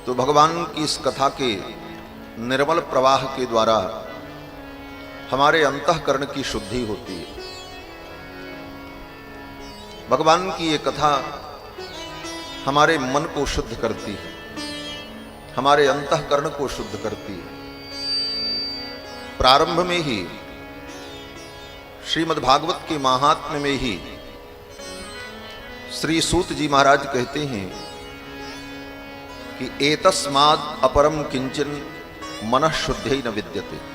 तो भगवान की इस कथा के निर्मल प्रवाह के द्वारा हमारे अंतःकरण की शुद्धि होती है। भगवान की ये कथा हमारे मन को शुद्ध करती है, हमारे अंतःकरण को शुद्ध करती है। प्रारंभ में ही श्रीमद् भागवत के महात्म्य में ही श्री सूत जी महाराज कहते हैं कि एतस्माद् अपरम किंचन मनः शुद्धै न विद्यते।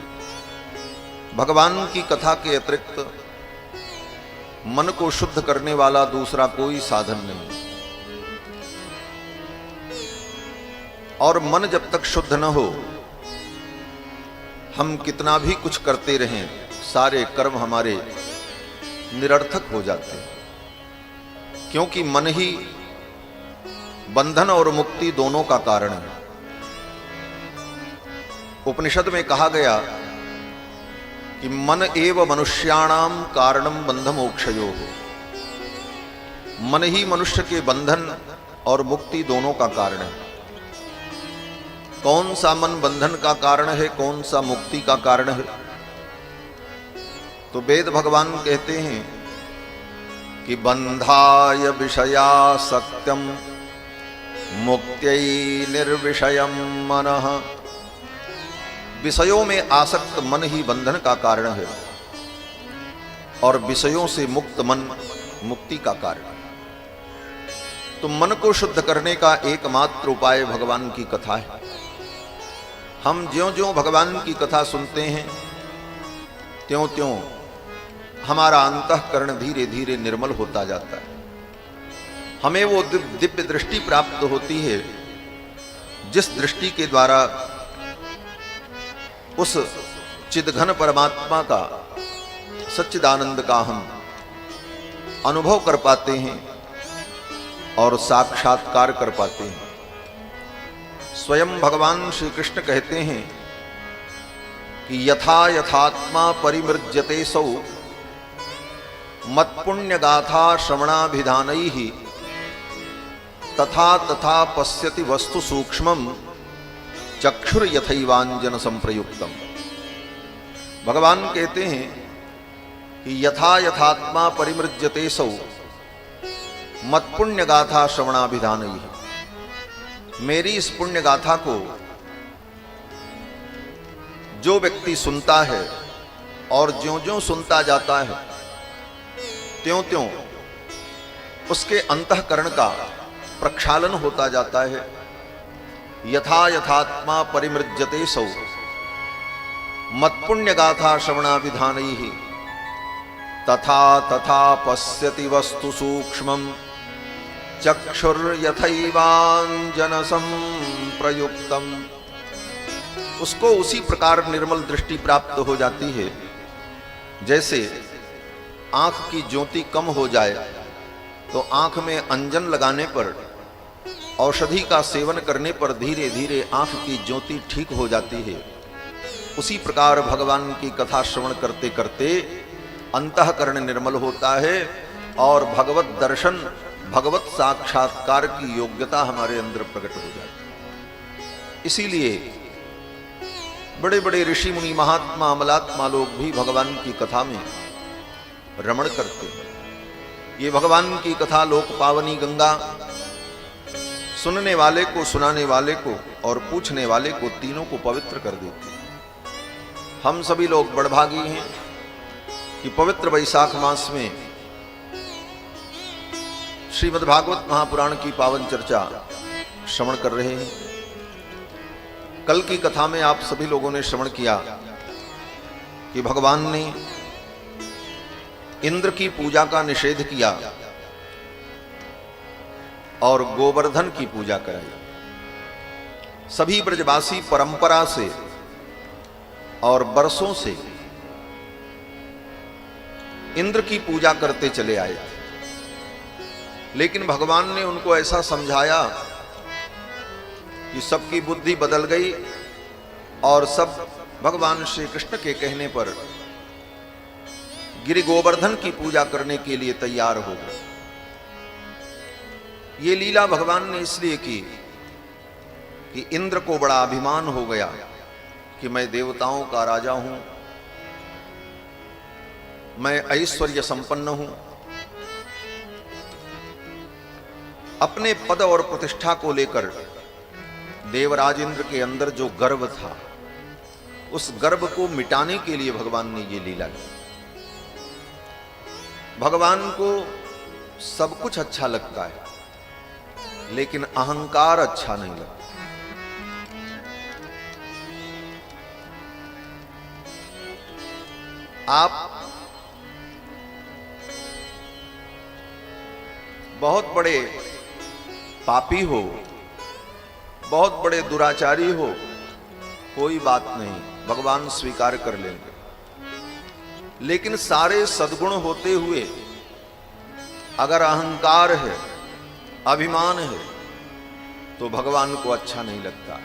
भगवान की कथा के अतिरिक्त मन को शुद्ध करने वाला दूसरा कोई साधन नहीं। और मन जब तक शुद्ध न हो, हम कितना भी कुछ करते रहें, सारे कर्म हमारे निरर्थक हो जाते हैं, क्योंकि मन ही बंधन और मुक्ति दोनों का कारण है। उपनिषद में कहा गया कि मन एव मनुष्याणाम कारणम बंध मोक्षयो। मन ही मनुष्य के बंधन और मुक्ति दोनों का कारण है। कौन सा मन बंधन का कारण है, कौन सा मुक्ति का कारण है? तो वेद भगवान कहते हैं कि बंधाय विषयासक्त्यम मुक्त्यै निर्विषयम मनः। विषयों में आसक्त मन ही बंधन का कारण है और विषयों से मुक्त मन मुक्ति का कारण है। तो मन को शुद्ध करने का एकमात्र उपाय भगवान की कथा है। हम ज्यों-ज्यों भगवान की कथा सुनते हैं, त्यों-त्यों हमारा अंतःकरण धीरे धीरे निर्मल होता जाता है। हमें वो दिव्य दृष्टि प्राप्त होती है जिस दृष्टि के द्वारा उस चिदघन परमात्मा का, सच्चिदानंद का हम अनुभव कर पाते हैं और साक्षात्कार कर पाते हैं। स्वयं भगवान श्री कृष्ण कहते हैं कि यथा यथात्मा परिमृज्यते सौ मत्पुण्य गाथा श्रवणाभिधानैः तथा तथा पश्यति वस्तु सूक्ष्मम चक्षुर यथैवांजन संप्रयुक्तम। भगवान कहते हैं कि यथा यथात्मा परिमृज्यते सौ मत्पुण्य गाथा श्रवणाभिधानैः। मेरी इस पुण्य गाथा को जो व्यक्ति सुनता है और ज्यों-ज्यों सुनता जाता है, त्यों-त्यों उसके अंतःकरण का प्रक्षालन होता जाता है। यथा यथात्मा परिमृज्यते सौ मत्पुण्य गाथा श्रवणाभिधानैः तथा तथा पश्यति वस्तु सूक्ष्मम चक्षुर यथैवांजन संप्रयुक्तम। उसको उसी प्रकार निर्मल दृष्टि प्राप्त हो जाती है जैसे आंख की ज्योति कम हो जाए तो आंख में अंजन लगाने पर, औषधि का सेवन करने पर धीरे धीरे आंख की ज्योति ठीक हो जाती है। उसी प्रकार भगवान की कथा श्रवण करते करते अंतःकरण निर्मल होता है और भगवत दर्शन, भगवत साक्षात्कार की योग्यता हमारे अंदर प्रकट हो जाती है। इसीलिए बड़े बड़े ऋषि मुनि महात्मा अमलात्मा लोग भी भगवान की कथा में रमण करते हैं। ये भगवान की कथा लोक पावनी गंगा सुनने वाले को, सुनाने वाले को और पूछने वाले को, तीनों को पवित्र कर देती है। हम सभी लोग बड़भागी हैं कि पवित्र वैशाख मास में श्रीमद् भागवत महापुराण की पावन चर्चा श्रवण कर रहे हैं। कल की कथा में आप सभी लोगों ने श्रवण किया कि भगवान ने इंद्र की पूजा का निषेध किया और गोवर्धन की पूजा कराई। सभी ब्रजवासी परंपरा से और बरसों से इंद्र की पूजा करते चले आए, लेकिन भगवान ने उनको ऐसा समझाया कि सबकी बुद्धि बदल गई और सब भगवान श्री कृष्ण के कहने पर गिरि गोवर्धन की पूजा करने के लिए तैयार हो गए। ये लीला भगवान ने इसलिए की कि इंद्र को बड़ा अभिमान हो गया कि मैं देवताओं का राजा हूं, मैं ऐश्वर्य संपन्न हूं। अपने पद और प्रतिष्ठा को लेकर देवराज इंद्र के अंदर जो गर्व था, उस गर्व को मिटाने के लिए भगवान ने ये लीला की। भगवान को सब कुछ अच्छा लगता है, लेकिन अहंकार अच्छा नहीं लगता। आप बहुत बड़े पापी हो, बहुत बड़े दुराचारी हो, कोई बात नहीं, भगवान स्वीकार कर लेंगे। लेकिन सारे सद्गुण होते हुए अगर अहंकार है, अभिमान है, तो भगवान को अच्छा नहीं लगता।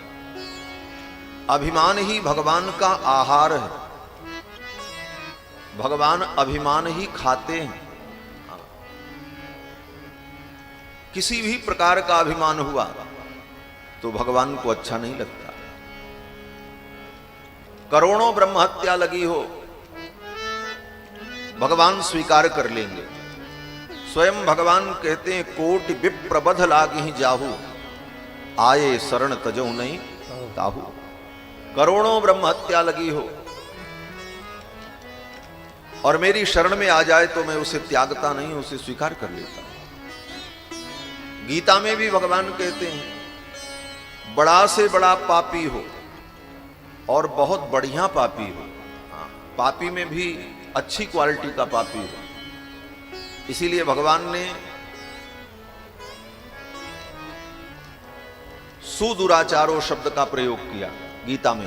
अभिमान ही भगवान का आहार है, भगवान अभिमान ही खाते हैं। किसी भी प्रकार का अभिमान हुआ तो भगवान को अच्छा नहीं लगता। करोड़ों ब्रह्म हत्या लगी हो, भगवान स्वीकार कर लेंगे। स्वयं भगवान कहते हैं, कोटि विप्रबध लागी जाहू, आए शरण तजो नहीं ताहू। करोड़ों ब्रह्म हत्या लगी हो और मेरी शरण में आ जाए तो मैं उसे त्यागता नहीं, उसे स्वीकार कर लेता। गीता में भी भगवान कहते हैं, बड़ा से बड़ा पापी हो और बहुत बढ़िया पापी हो, पापी में भी अच्छी क्वालिटी का पापी हो। इसीलिए भगवान ने सुदुराचारो शब्द का प्रयोग किया गीता में।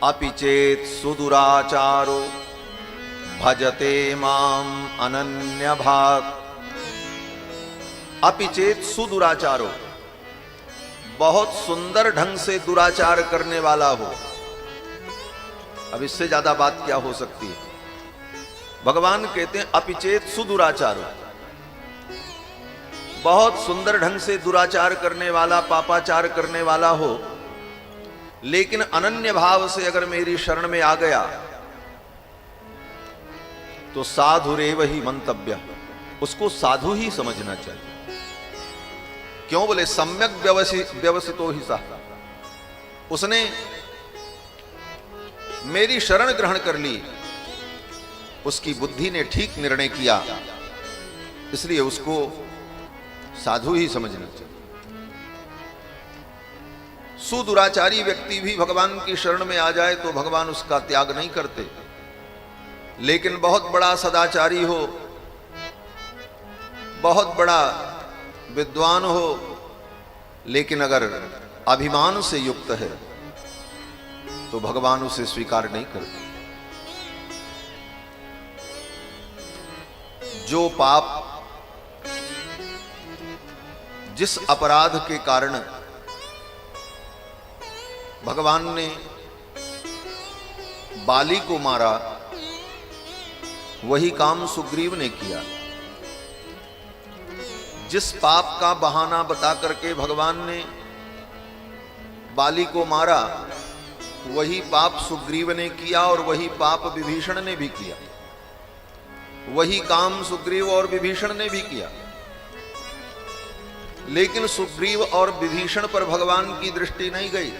अपि चेत सुदुराचारो भजते माम अनन्य भाग। अपि चेत सुदुराचारो, बहुत सुंदर ढंग से दुराचार करने वाला हो। अब इससे ज्यादा बात क्या हो सकती है। भगवान कहते हैं अपि चेत सुदुराचारो, बहुत सुंदर ढंग से दुराचार करने वाला, पापाचार करने वाला हो, लेकिन अनन्य भाव से अगर मेरी शरण में आ गया तो साधुरेव ही मंतव्य, उसको साधु ही समझना चाहिए। क्यों बोले, सम्यक व्यवसितो ही सा, उसने मेरी शरण ग्रहण कर ली, उसकी बुद्धि ने ठीक निर्णय किया, इसलिए उसको साधु ही समझना चाहिए। सुदुराचारी व्यक्ति भी भगवान की शरण में आ जाए तो भगवान उसका त्याग नहीं करते, लेकिन बहुत बड़ा सदाचारी हो, बहुत बड़ा विद्वान हो, लेकिन अगर अभिमान से युक्त है तो भगवान उसे स्वीकार नहीं करते। जो पाप, जिस अपराध के कारण भगवान ने बाली को मारा, वही काम सुग्रीव ने किया। जिस पाप का बहाना बता करके भगवान ने बाली को मारा, वही पाप सुग्रीव ने किया और वही पाप विभीषण ने भी किया। वही काम सुग्रीव और विभीषण ने भी किया, लेकिन सुग्रीव और विभीषण पर भगवान की दृष्टि नहीं गई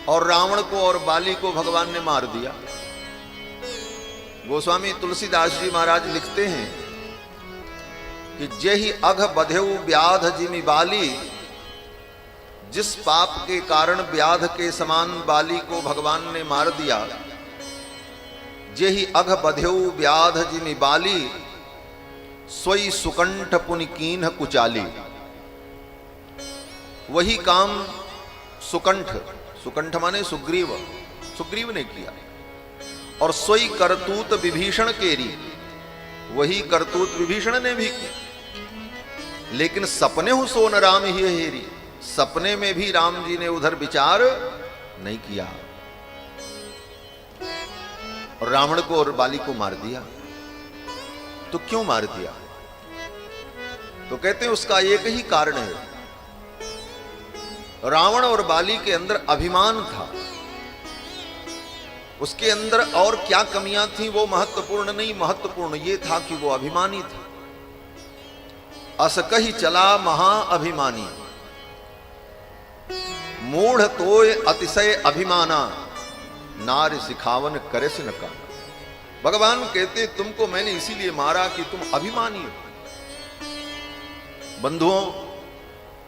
और रावण को और बाली को भगवान ने मार दिया। गोस्वामी तुलसीदास जी महाराज लिखते हैं कि जेहि अघ बधेउ व्याध जिमि बाली, जिस पाप के कारण व्याध के समान बाली को भगवान ने मार दिया, जेहि अघ बधेउ व्याध जिमि बाली, सोई सुकंठ पुनि कीन्ह कुचाली। वही काम सुकंठ, सुकंठ माने सुग्रीव, सुग्रीव ने किया, और सोई करतूत विभीषण केरी, वही करतूत विभीषण ने भी की। लेकिन सपने हु सोन राम ही हेरी, सपने में भी राम जी ने उधर विचार नहीं किया और रावण को और बाली को मार दिया। तो क्यों मार दिया? तो कहते हैं उसका एक ही कारण है रावण और बाली के अंदर अभिमान था, उसके अंदर और क्या कमियां थी वो महत्वपूर्ण नहीं, महत्वपूर्ण ये था कि वो अभिमानी था। अस कही चला महाअभिमानी, मूढ़ तोय अतिशय अभिमाना, नार सिखावन करे से न काना। भगवान कहते तुमको मैंने इसीलिए मारा कि तुम अभिमानी हो। बंधुओं,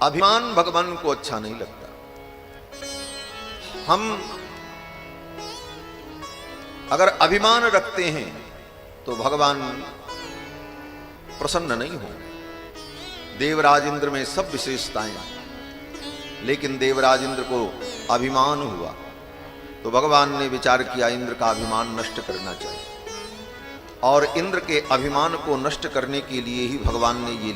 अभिमान भगवान को अच्छा नहीं लगता। हम अगर अभिमान रखते हैं तो भगवान प्रसन्न नहीं हो। देवराज इंद्र में सब विशेषताएं, लेकिन देवराज इंद्र को अभिमान हुआ तो भगवान ने विचार किया इंद्र का अभिमान नष्ट करना चाहिए, और इंद्र के अभिमान को नष्ट करने के लिए ही भगवान ने ये